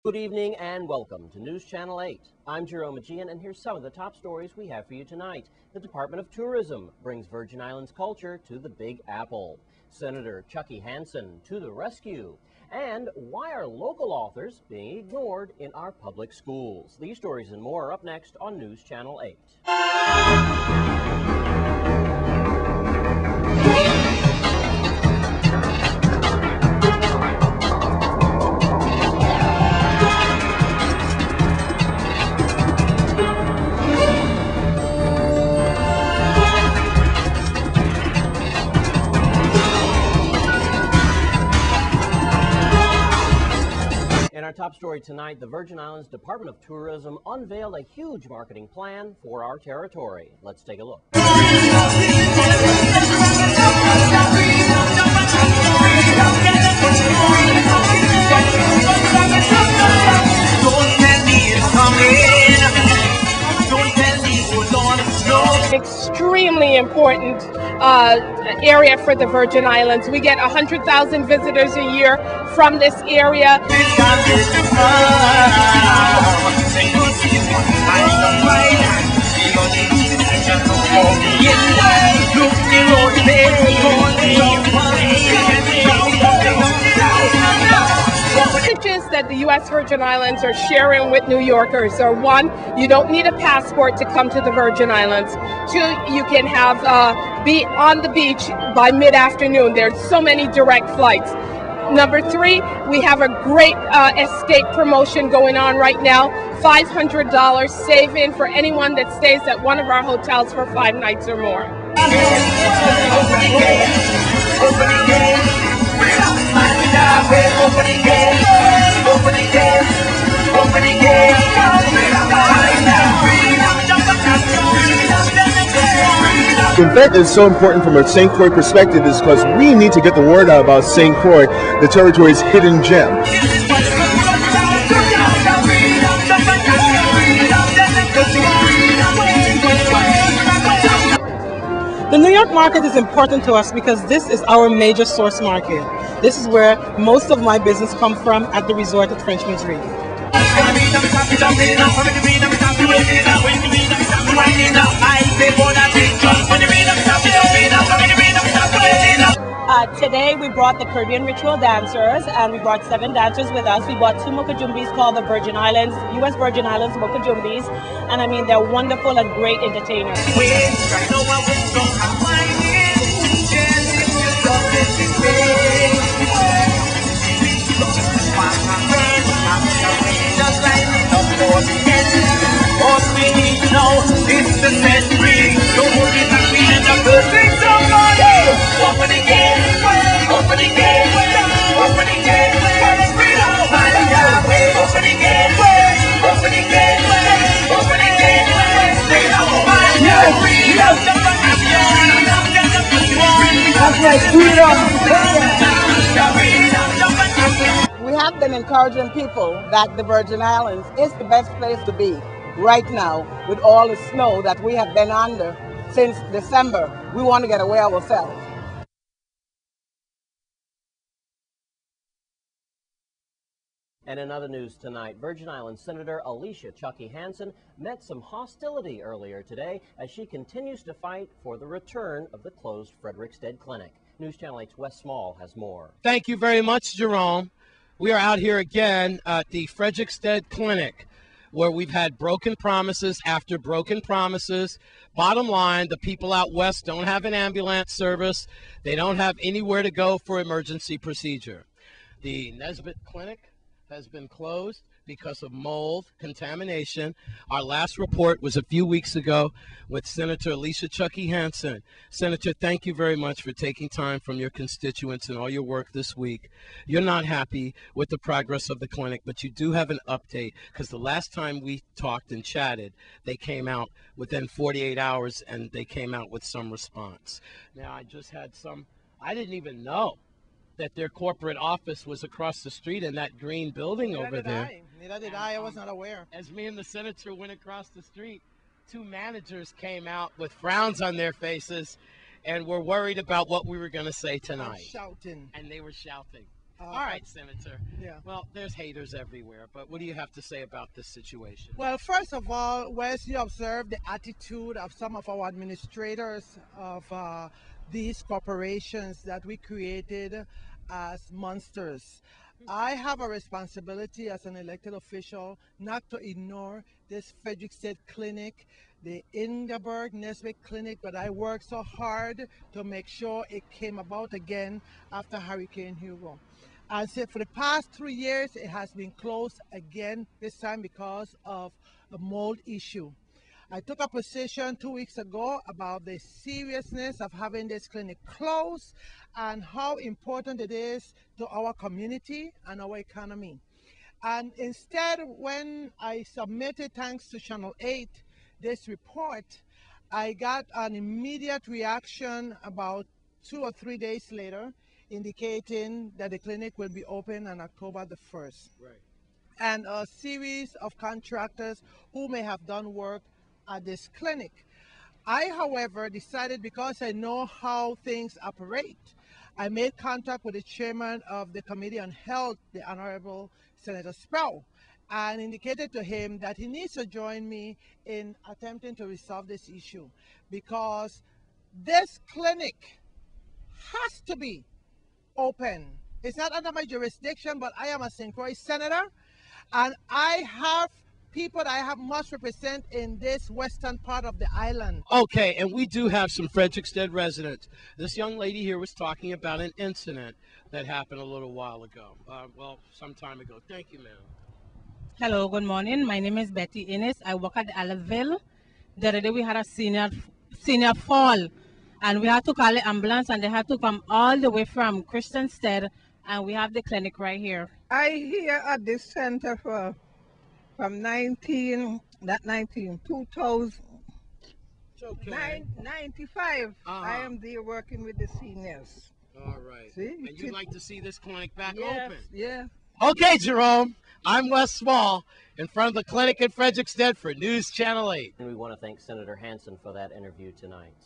Good evening and welcome to News Channel 8. I'm Jerome Aegean, and here's some of the top stories we have for you tonight. The Department of Tourism brings Virgin Islands culture to the Big Apple. Senator Chucky Hansen to the rescue. And why are local authors being ignored in our public schools? These stories and more are up next on News Channel 8. In our top story tonight, the Virgin Islands Department of Tourism unveiled a huge marketing plan for our territory. Let's take a look. Extremely important area for the Virgin Islands. We get 100,000 visitors a year from this area. Messages that the U.S. Virgin Islands are sharing with New Yorkers are: one, you don't need a passport to come to the Virgin Islands. Two, you can be on the beach by mid-afternoon. There's so many direct flights. Number three, we have a great estate promotion going on right now. $500 save-in for anyone that stays at one of our hotels for 5 nights or more. The event is so important from a St. Croix perspective is because we need to get the word out about St. Croix, the territory's hidden gem. The New York market is important to us because this is our major source market. This is where most of my business comes from at the resort at Frenchman's Reef. Today we brought the Caribbean ritual dancers, and we brought 7 dancers with us. We brought 2 mokajumbis called the Virgin Islands, U.S. Virgin Islands mokajumbis, and I mean they're wonderful and great entertainers. We have been encouraging people that the Virgin Islands is the best place to be right now with all the snow that we have been under since December. We want to get away ourselves. And in other news tonight, Virgin Islands Senator Alicia Chucky Hansen met some hostility earlier today as she continues to fight for the return of the closed Frederiksted Clinic. News Channel 8's Wes Small has more. Thank you very much, Jerome. We are out here again at the Frederiksted Clinic, where we've had broken promises after broken promises. Bottom line, the people out west don't have an ambulance service. They don't have anywhere to go for emergency procedure. The Nesbitt Clinic has been closed because of mold contamination. Our last report was a few weeks ago with Senator Alicia Chucky Hansen. Senator, thank you very much for taking time from your constituents and all your work this week. You're not happy with the progress of the clinic, but you do have an update, because the last time we talked and chatted, they came out within 48 hours and they came out with some response. Now, I just had I didn't even know that their corporate office was across the street in that green building over there. Neither did I. I was not aware. As me and the senator went across the street, 2 managers came out with frowns on their faces and were worried about what we were going to say tonight. Shouting. And they were shouting. All right, Senator. Yeah. Well, there's haters everywhere, but what do you have to say about this situation? Well, first of all, Wes, you observe the attitude of some of our administrators of these corporations that we created as monsters. I have a responsibility as an elected official not to ignore this Frederick State Clinic, the Ingeborg Nesbitt Clinic, but I worked so hard to make sure it came about again after Hurricane Hugo. And so for the past 3 years, it has been closed again, this time because of the mold issue. I took a position 2 weeks ago about the seriousness of having this clinic closed and how important it is to our community and our economy. And instead, when I submitted, thanks to Channel 8, this report, I got an immediate reaction about 2 or 3 days later, indicating that the clinic will be open on October the 1st. Right. And a series of contractors who may have done work at this clinic. I, however, decided, because I know how things operate, I made contact with the chairman of the Committee on Health, the Honorable Senator Sproul, and indicated to him that he needs to join me in attempting to resolve this issue, because this clinic has to be open. It's not under my jurisdiction, but I am a St. Croix senator, and I have people that I must represent in this western part of the island. Okay, and we do have some Frederiksted residents. This young lady here was talking about an incident that happened a little while ago. Some time ago. Thank you, ma'am. Hello, good morning. My name is Betty Innes. I work at Ellaville. The other day we had a senior fall, and we had to call the ambulance, and they had to come all the way from Christiansted, and we have the clinic right here. I here at this center from 2000, Okay. 95. I am there working with the seniors. All right. See? And you'd like to see this clinic back Yes, open? yeah. Okay, Jerome. I'm Wes Small in front of the clinic in Frederiksted for News Channel 8. And we want to thank Senator Hansen for that interview tonight.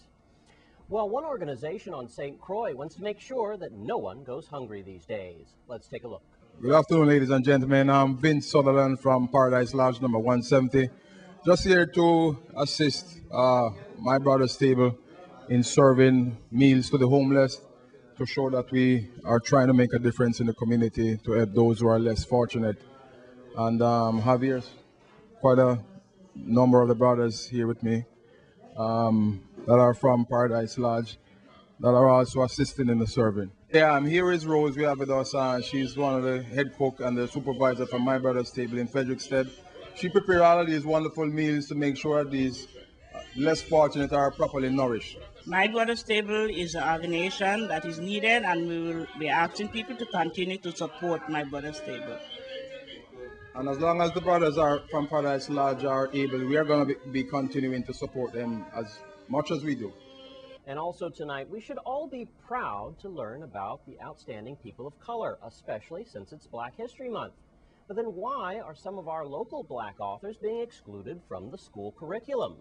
Well, one organization on St. Croix wants to make sure that no one goes hungry these days. Let's take a look. Good afternoon, ladies and gentlemen. I'm Vince Sutherland from Paradise Lodge number 170. Just here to assist my brother's table in serving meals to the homeless, to show that we are trying to make a difference in the community to help those who are less fortunate. And have here quite a number of the brothers here with me that are from Paradise Lodge that are also assisting in the serving. Yeah, here is Rose. We have with us. She's one of the head cook and the supervisor from my brother's table in Frederiksted. She prepares all of these wonderful meals to make sure these less fortunate are properly nourished. My Brother's Table is an organization that is needed, and we will be asking people to continue to support My Brother's Table. And as long as the brothers are from Paradise Lodge are able, we are going to be continuing to support them as much as we do. And also tonight, we should all be proud to learn about the outstanding people of color, especially since it's Black History Month. But then why are some of our local Black authors being excluded from the school curriculum?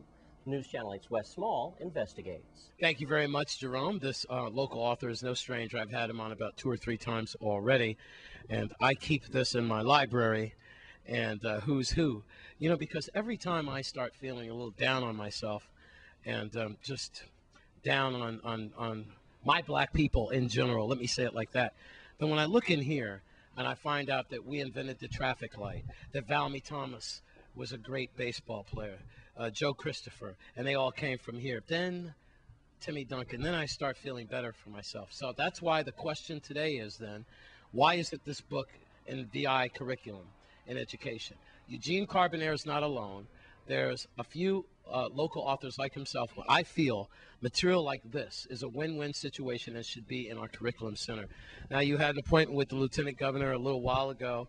News Channel 8's Wes Small investigates. Thank you very much, Jerome. This local author is no stranger. I've had him on about 2 or 3 times already, and I keep this in my library. And who's who, you know, because every time I start feeling a little down on myself and just down on my Black people in general, let me say it like that, then when I look in here and I find out that we invented the traffic light, that Valmy Thomas was a great baseball player, Joe Christopher, and they all came from here, then Timmy Duncan, then I start feeling better for myself. So that's why the question today is then, why is it this book in VI curriculum in education? Eugene Carbonell is not alone. There's a few local authors like himself where I feel material like this is a win-win situation and should be in our curriculum center. Now, you had an appointment with the Lieutenant Governor a little while ago,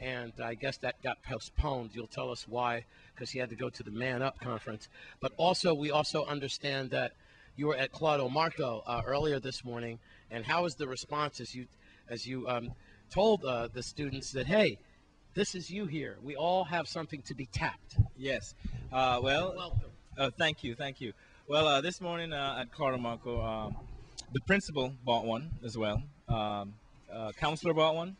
and I guess that got postponed. You'll tell us why, because he had to go to the Man Up conference. But also, we also understand that you were at Claudio Marco earlier this morning, and how was the response as you told the students that, hey, this is you here. We all have something to be tapped. Yes. Welcome. Thank you. Well, this morning at Claudio Marco, the principal bought one as well. counselor bought one,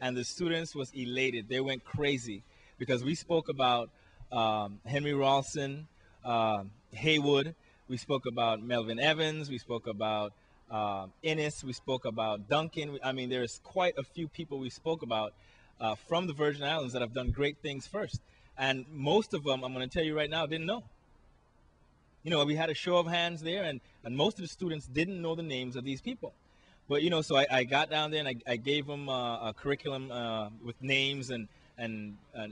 and the students was elated. They went crazy because we spoke about Henry Rawson, Haywood. We spoke about Melvin Evans. We spoke about Ennis. We spoke about Duncan. I mean, there's quite a few people we spoke about from the Virgin Islands that have done great things first. And most of them, I'm going to tell you right now, didn't know. You know, we had a show of hands there, and most of the students didn't know the names of these people. But, you know, so I got down there and I gave them a curriculum with names and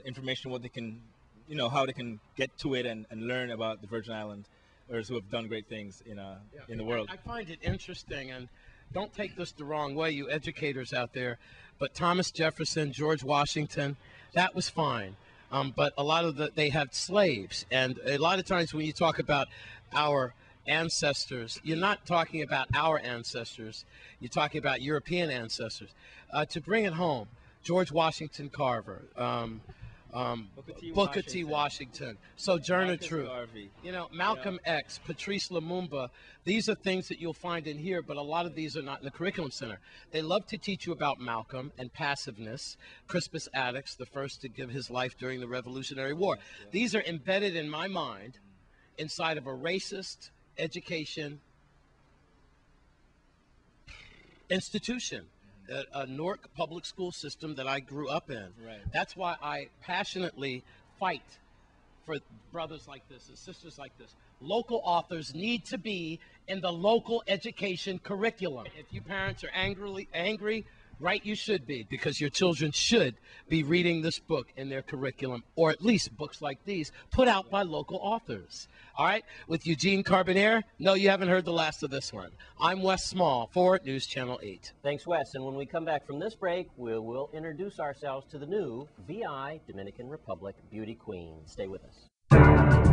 information, what they can, you know, how they can get to it and learn about the Virgin Islands, who have done great things in the world. I find it interesting, and don't take this the wrong way, you educators out there, but Thomas Jefferson, George Washington, that was fine. But a lot of they had slaves, and a lot of times when you talk about our ancestors, you're not talking about our ancestors, you're talking about European ancestors. To bring it home, George Washington Carver, Booker T. Washington, Sojourner Truth, you know, Malcolm X, Patrice Lumumba. These are things that you'll find in here, but a lot of these are not in the curriculum center. They love to teach you about Malcolm and passiveness. Crispus Attucks, the first to give his life during the Revolutionary War. These are embedded in my mind inside of a racist education institution. A Newark public school system that I grew up in. Right. That's why I passionately fight for brothers like this and sisters like this. Local authors need to be in the local education curriculum. If you parents are angry, right, you should be, because your children should be reading this book in their curriculum, or at least books like these put out by local authors. All right, with Eugene Carbonere, no, you haven't heard the last of this one. I'm Wes Small for News Channel 8. Thanks, Wes. And when we come back from this break, we'll introduce ourselves to the new VI Dominican Republic Beauty Queen. Stay with us.